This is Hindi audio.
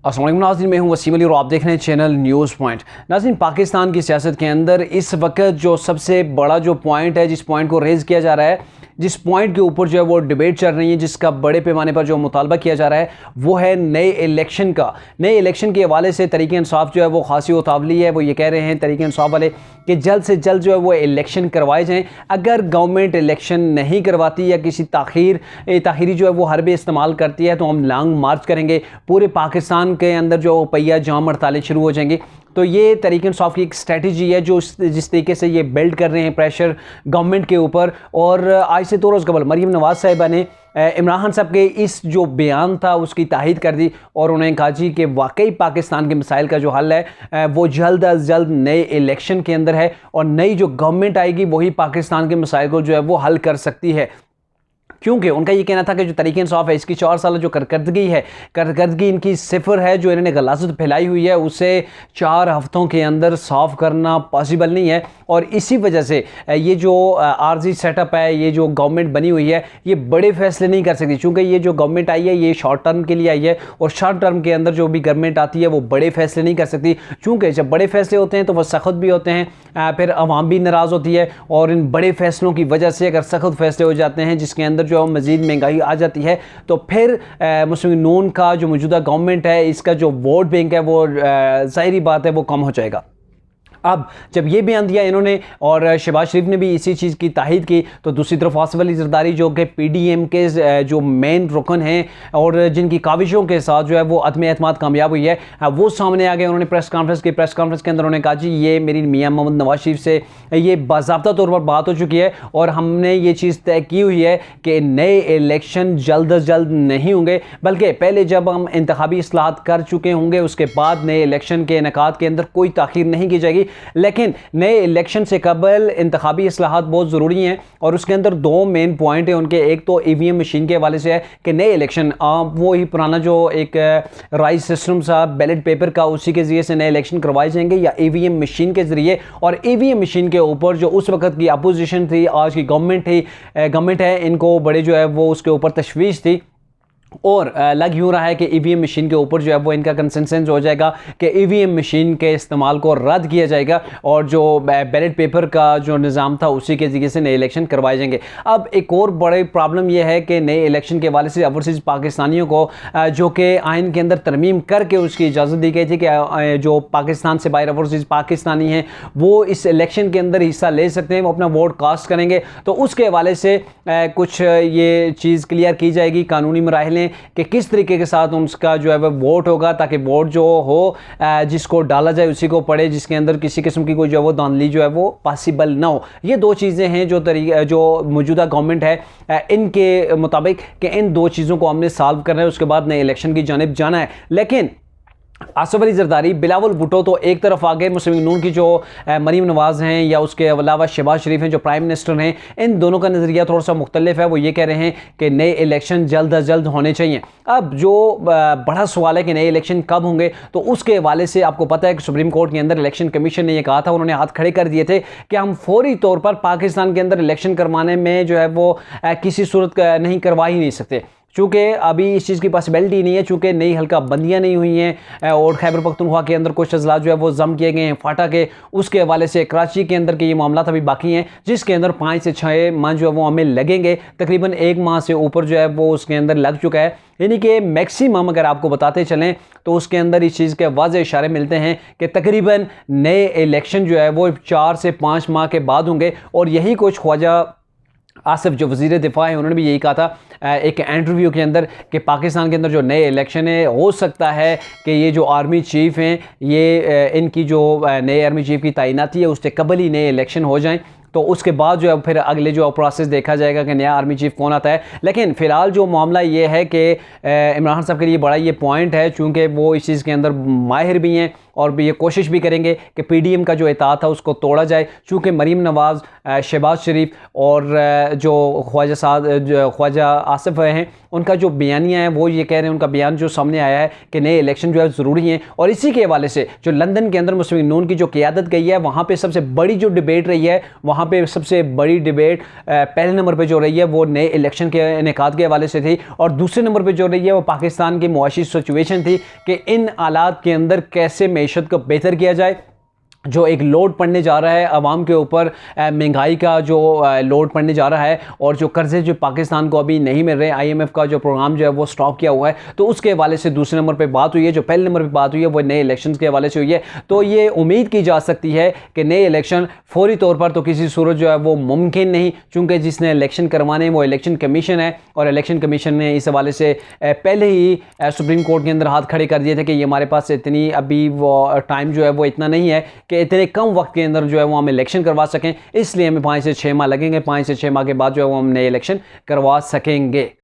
अस्सलाम वालेकुम नाज़रीन, मैं हूं वसीम अली और आप देख रहे हैं चैनल न्यूज़ पॉइंट। नाज़रीन, पाकिस्तान की सियासत के अंदर इस वक्त जो सबसे बड़ा जो पॉइंट है, जिस पॉइंट को रेज़ किया जा रहा है, जिस पॉइंट के ऊपर जो है वो डिबेट चल रही है, जिसका बड़े पैमाने पर जो मुतालबा किया जा रहा है वो है नए इलेक्शन का। नए इलेक्शन के हवाले से तहरीक इंसाफ जो है वो खासी उतावली है। वो ये कह रहे हैं तहरीक इंसाफ वाले कि जल्द से जल्द जो है वो इलेक्शन करवाए जाएँ। अगर गवर्नमेंट इलेक्शन नहीं करवाती या किसी ताखीरी जो है वो हरबे इस्तेमाल करती है तो हम लॉन्ग मार्च करेंगे, पूरे पाकिस्तान के अंदर जो पहिया जाम हड़तालें शुरू हो जाएंगी। तो ये तहरीक इंसाफ की एक स्ट्रेटजी है जो जिस तरीके से ये बिल्ड कर रहे हैं प्रेशर गवर्नमेंट के ऊपर। और आज से 2 रोज़ कबल मरीम नवाज़ साहिबा ने इमरान खान साहब के इस जो बयान था उसकी ताहीद कर दी और उन्होंने कहा जी कि वाकई पाकिस्तान के मसाइल का जो हल है वो जल्द अज जल्द नए इलेक्शन के अंदर है और नई जो गवर्नमेंट आएगी वही पाकिस्तान के मसाइल को जो है वो हल कर सकती है। क्योंकि उनका ये कहना था कि जो तहरीक इंसाफ है इसकी 4 साल जो कारकर्दगी इनकी सिफर है, जो इन्होंने गलाजत फैलाई हुई है उसे 4 हफ्तों के अंदर साफ़ करना पॉसिबल नहीं है। और इसी वजह से ये जो आर्जी सेटअप है, ये जो गवर्नमेंट बनी हुई है, ये बड़े फैसले नहीं कर सकती। चूँकि ये जो गवर्नमेंट आई है ये शॉर्ट टर्म के लिए आई है और शॉर्ट टर्म के अंदर जो भी गवर्नमेंट आती है वो बड़े फैसले नहीं कर सकती। चूँकि जब बड़े फैसले होते हैं तो वह सख्त भी होते हैं, फिर अवाम भी नाराज़ होती है और इन बड़े फैसलों की वजह से अगर सख्त फैसले हो जाते हैं जिसके अंदर जो मज़ीद महंगाई आ जाती है तो फिर मुस्लिम लीग नून का जो मौजूदा गवर्नमेंट है इसका जो वोट बैंक है वो ज़ाहिरी बात है वो कम हो जाएगा। अब जब ये बयान दिया इन्होंने और शहबाज शरीफ ने भी इसी चीज़ की ताहीद की, तो दूसरी तरफ आसिफ अली ज़रदारी जो कि पीडीएम के जो मेन रुकन हैं और जिनकी काविशों के साथ जो है वो अदम एतमाद कामयाब हुई है, वो सामने आ गए। उन्होंने प्रेस कॉन्फ्रेंस के अंदर उन्होंने कहा जी ये मेरी मियां मोहम्मद नवाज शरीफ से ये बाज़ाब्ता तौर पर बात हो चुकी है और हमने ये चीज़ तय की हुई है कि नए इलेक्शन जल्द अज जल्द नहीं होंगे, बल्कि पहले जब हम इंतखाबी इस्लाहात कर चुके होंगे उसके बाद नए इलेक्शन के इनेकाद के अंदर कोई ताख़ीर नहीं की जाएगी। लेकिन नए इलेक्शन से कबल इंतखाबी इस्लाहात बहुत ज़रूरी हैं और उसके अंदर 2 मेन पॉइंट हैं उनके। एक तो ईवीएम मशीन के हवाले से है कि नए इलेक्शन वो ही पुराना जो एक राइस सिस्टम सा बैलेट पेपर का उसी के ज़रिए से नए इलेक्शन करवाए जाएंगे या ईवीएम मशीन के ज़रिए। और ईवीएम मशीन के ऊपर जो उस वक्त की अपोजिशन थी, आज की गवर्नमेंट है, इनको बड़े जो है वो उसके ऊपर तशवीश थी और लग यूँ रहा है कि ईवीएम मशीन के ऊपर जो है वो इनका कंसेंसस हो जाएगा कि ईवीएम मशीन के इस्तेमाल को रद्द किया जाएगा और जो बैलेट पेपर का जो निज़ाम था उसी के ज़रिए से नए इलेक्शन करवाए जाएंगे। अब एक और बड़ी प्रॉब्लम यह है कि नए इलेक्शन के हवाले से ओवरसीज़ पाकिस्तानियों को जो कि आइन के अंदर तरमीम करके उसकी इजाज़त दी गई थी कि जो पाकिस्तान से बाहर ओवरसीज़ पाकिस्तानी हैं वो इस इलेक्शन के अंदर हिस्सा ले सकते हैं, वो अपना वोट कास्ट करेंगे। तो उसके हवाले से कुछ ये चीज़ क्लियर की जाएगी कानूनी मराहिल कि किस तरीके के साथ उनका जो है वह वोट होगा, ताकि वोट जो हो जिसको डाला जाए उसी को पड़े, जिसके अंदर किसी किस्म की कोई जो है वो धांधली जो है वो पॉसिबल ना हो। ये 2 चीज़ें हैं जो मौजूदा गवर्नमेंट है इनके मुताबिक कि इन 2 चीज़ों को हमने सॉल्व करना है, उसके बाद नए इलेक्शन की जानिब जाना है। लेकिन आसिफ अली ज़रदारी, बिलावल भुट्टो तो एक तरफ आ गए, मुस्लिम लीग नून की जो मरीम नवाज़ हैं या उसके अलावा शहबाज शरीफ हैं जो प्राइम मिनिस्टर हैं, इन दोनों का नज़रिया थोड़ा सा मुख्तलिफ है। वो ये कह रहे हैं कि नए इलेक्शन जल्द अज जल्द होने चाहिए। अब जो बड़ा सवाल है कि नए इलेक्शन कब होंगे, तो उसके हवाले से आपको पता है कि सुप्रीम कोर्ट के अंदर इलेक्शन कमीशन ने यह कहा था, उन्होंने हाथ खड़े कर दिए थे कि हम फौरी तौर पर पाकिस्तान के अंदर इलेक्शन करवाने में जो है वो किसी सूरत नहीं करवा ही नहीं सकते, चूँकि अभी इस चीज़ की पॉसिबिलिटी नहीं है, चूँकि नई हल्का बंदियाँ नहीं हुई हैं और खैबर पख्तूनख्वा के अंदर कुछ अजला जो है वो जम किए गए हैं फाटा के। उसके हवाले से कराची के अंदर के ये मामला अभी बाकी हैं जिसके अंदर 5 से 6 माह जो है वो हमें लगेंगे। तकरीबन 1 माह से ऊपर जो है वो उसके अंदर लग चुका है, यानी कि मैक्सिमम अगर आपको बताते चलें तो उसके अंदर इस चीज़ के वाज़े इशारे मिलते हैं कि तकरीबन नए इलेक्शन जो है वो 4 से 5 माह के बाद होंगे। और यही कुछ ख्वाजा आसिफ जो वज़ीर दिफा है उन्होंने भी यही कहा था एक इंटरव्यू के अंदर कि पाकिस्तान के अंदर जो नए इलेक्शन है हो सकता है कि ये जो आर्मी चीफ़ हैं ये इनकी जो नए आर्मी चीफ़ की तैनाती है उससे कबल ही नए इलेक्शन हो जाएं, तो उसके बाद जो है फिर अगले जो प्रोसेस देखा जाएगा कि नया आर्मी चीफ़ कौन आता है। लेकिन फ़िलहाल जो मामला ये है कि इमरान खान साहब के लिए बड़ा ये पॉइंट है, चूँकि वो इस चीज़ के अंदर माहिर भी हैं और ये कोशिश भी करेंगे कि पीडीएम का जो इताअत था उसको तोड़ा जाए। चूँकि मरीम नवाज़, शहबाज शरीफ और जो ख्वाजा आसिफ हैं, उनका जो बयानिया है वो ये कह रहे हैं, उनका बयान जो सामने आया है कि नए इलेक्शन जो है ज़रूरी हैं। और इसी के हवाले से जो लंदन के अंदर मुस्लिम लीग नून की जो क़यादत गई है, वहाँ पे सबसे बड़ी जो डिबेट रही है, वहाँ पे सबसे बड़ी डिबेट पहले नंबर पे जो रही है वो नए इलेक्शन के इनेकाद के हवाले से थी, और दूसरे नंबर पे जो रही है वो पाकिस्तान की मुआशी सिचुएशन थी कि इन हालात के अंदर कैसे मईशत को बेहतर किया जाए। जो एक लोड पड़ने जा रहा है आवाम के ऊपर, महंगाई का जो लोड पड़ने जा रहा है, और जो कर्जे जो पाकिस्तान को अभी नहीं मिल रहे, आईएमएफ का जो प्रोग्राम जो है वो स्टॉप किया हुआ है, तो उसके हवाले से दूसरे नंबर पे बात हुई है। जो पहले नंबर पे बात हुई है वो नए इलेक्शंस के हवाले से हुई है। तो ये उम्मीद की जा सकती है कि नए इलेक्शन फौरी तौर पर तो किसी सूरत जो है वो मुमकिन नहीं, चूँकि जिसने इलेक्शन करवाने वो इलेक्शन कमीशन है, और इलेक्शन कमीशन ने इस हवाले से पहले ही सुप्रीम कोर्ट के अंदर हाथ खड़े कर दिए थे कि ये हमारे पास इतनी अभी वो टाइम जो है वो इतना नहीं है कि इतने कम वक्त के अंदर जो है वो हम इलेक्शन करवा सकें, इसलिए हमें 5 से 6 माह लगेंगे। 5 से 6 माह के बाद जो है वो हम नए इलेक्शन करवा सकेंगे।